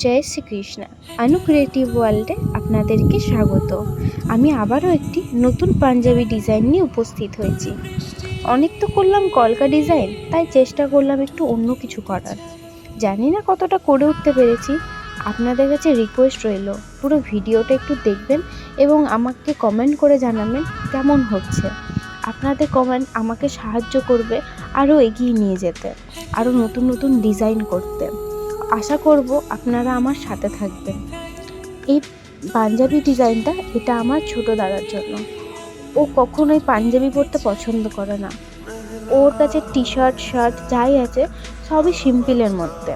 জয় শ্রীকৃষ্ণ। আনু creative ওয়ার্ল্ডে আপনাদেরকে স্বাগত। আমি আবারও একটি নতুন পাঞ্জাবি ডিজাইন নিয়ে উপস্থিত হয়েছি। অনেক তো করলাম কলকা ডিজাইন, তাই চেষ্টা করলাম একটু অন্য কিছু করার। জানি না কতটা করে উঠতে পেরেছি। আপনাদের কাছে রিকোয়েস্ট রইল, পুরো ভিডিওটা একটু দেখবেন এবং আমাকে কমেন্ট করে জানাবেন কেমন হচ্ছে। আপনাদের কমেন্ট আমাকে সাহায্য করবে আরও এগিয়ে নিয়ে যেতে, আরও নতুন নতুন ডিজাইন করতে। আশা করব আপনারা আমার সাথে থাকবেন। এই পাঞ্জাবি ডিজাইনটা এটা আমার ছোট দাদার জন্য। ও কখনোই পাঞ্জাবি পরতে পছন্দ করে না। ওর কাছে টি শার্ট যাই আছে সবই সিম্পলের মধ্যে।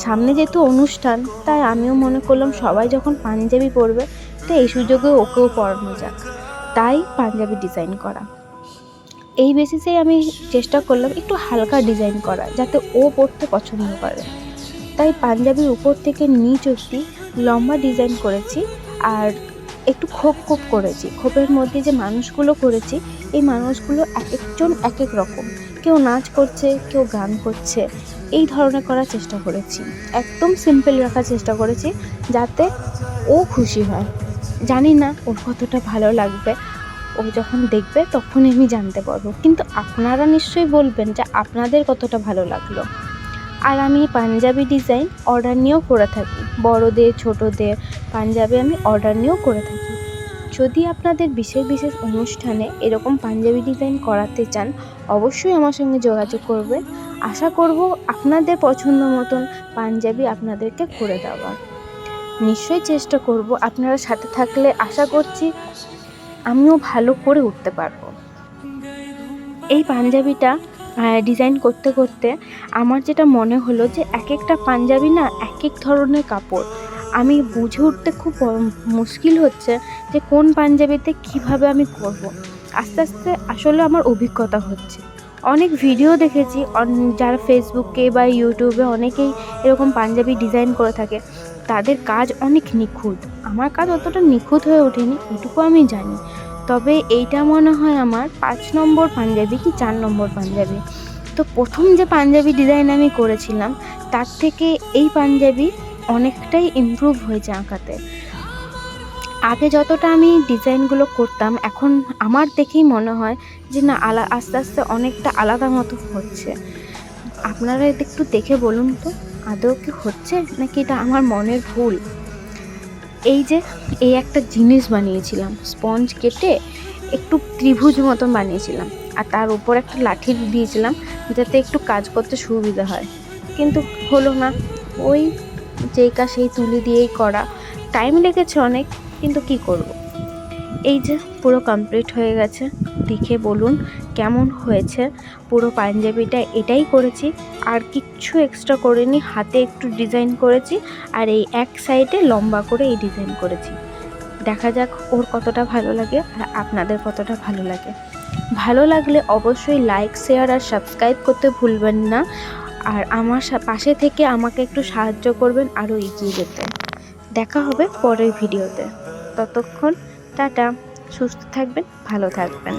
সামনে যেহেতু অনুষ্ঠান, তাই আমিও মনে করলাম সবাই যখন পাঞ্জাবি পরবে তো এই সুযোগে ওকেও পরানো যাক, তাই পাঞ্জাবি ডিজাইন করা। এই বেসিসেই আমি চেষ্টা করলাম একটু হালকা ডিজাইন করা, যাতে ও পরতে পছন্দ করে। তাই পাঞ্জাবির উপর থেকে নিচ অবধি লম্বা ডিজাইন করেছি, আর একটু খোপ করেছি। খোপের মধ্যে যে মানুষগুলো করেছি, এই মানুষগুলো এক একজন এক এক রকম। কেউ নাচ করছে, কেউ গান করছে, এই ধরনের করার চেষ্টা করেছি। একদম সিম্পল রাখার চেষ্টা করেছি, যাতে ও খুশি হয়। জানি না ওর কতটা ভালো লাগবে, ও যখন দেখবে তখনই আমি জানতে পারবো। কিন্তু আপনারা নিশ্চয়ই বলবেন যে আপনাদের কতটা ভালো লাগলো। আর আমি পাঞ্জাবি ডিজাইন অর্ডার নিয়েও করে থাকি, বড়দের ছোটদের পাঞ্জাবি আমি অর্ডার নিয়েও করে থাকি। যদি আপনাদের বিশেষ অনুষ্ঠানে এরকম পাঞ্জাবি ডিজাইন করাতে চান, অবশ্যই আমার সঙ্গে যোগাযোগ করবেন। আশা করব আপনাদের পছন্দ মতন পাঞ্জাবি আপনাদেরকে করে দেওয়ার। নিশ্চয়ই চেষ্টা করব। আপনারা সাথে থাকলে আশা করছি আমিও ভালো করে উঠতে পারবো। এই পাঞ্জাবিটা ডিজাইন করতে করতে আমার যেটা মনে হলো যে এক একটা পাঞ্জাবি না এক এক ধরনের কাপড়। আমি বুঝে উঠতে খুব মুশকিল হচ্ছে যে কোন পাঞ্জাবিতে কিভাবে আমি করব। আস্তে আস্তে আসলে আমার অভিজ্ঞতা হচ্ছে। অনেক ভিডিও দেখেছি, যারা ফেসবুকে বা ইউটিউবে অনেকেই এরকম পাঞ্জাবি ডিজাইন করে থাকে, তাদের কাজ অনেক নিখুঁত। আমার কাজ অতটা নিখুঁত হয়ে ওঠেনি, এটুকু আমি জানি। তবে এইটা মনে হয় আমার 5 নম্বর পাঞ্জাবি কি 4 নম্বর পাঞ্জাবি। তো প্রথম যে পাঞ্জাবি ডিজাইন আমি করেছিলাম, তার থেকে এই পাঞ্জাবি অনেকটাই ইমপ্রুভ হয়েছে আঁকাতে। আগে যতটা আমি ডিজাইনগুলো করতাম, এখন আমার দেখেই মনে হয় যে না, আস্তে আস্তে অনেকটা আলাদা মতো হচ্ছে। আপনারা একটু দেখে বলুন তো আদৌ কি হচ্ছে, নাকি এটা আমার মনের ভুল। এই একটা জিনিস বানিয়েছিলাম, স্পঞ্জ কেটে একটু ত্রিভুজ মতন বানিয়েছিলাম, আর তার উপর একটা লাঠি দিয়েছিলাম যাতে একটু কাজ করতে সুবিধা হয়। কিন্তু হলো না, ওই যেই কাজ সেই তুলি দিয়েই করা। টাইম লেগেছে অনেক, কিন্তু কি করব। পুরো কমপ্লিট হয়ে গেছে। দেখে বলুন কেমন হয়েছে। পুরো পাঞ্জাবিটা এটাই করেছি, আর কিচ্ছু এক্সট্রা করিনি। হাতে একটু ডিজাইন করেছি, আর এই এক সাইডে লম্বা করে এই ডিজাইন করেছি। দেখা যাক ওর কতটা ভালো লাগে আর আপনাদের কতটা ভালো লাগে। ভালো লাগলে অবশ্যই লাইক, শেয়ার আর সাবস্ক্রাইব করতে ভুলবেন না। আর আমার পাশে থেকে আমাকে একটু সাহায্য করবেন আরও এগিয়ে যেতে। দেখা হবে পরের ভিডিওতে। ততক্ষণ টাটা। সুস্থ থাকবেন, ভালো থাকবেন।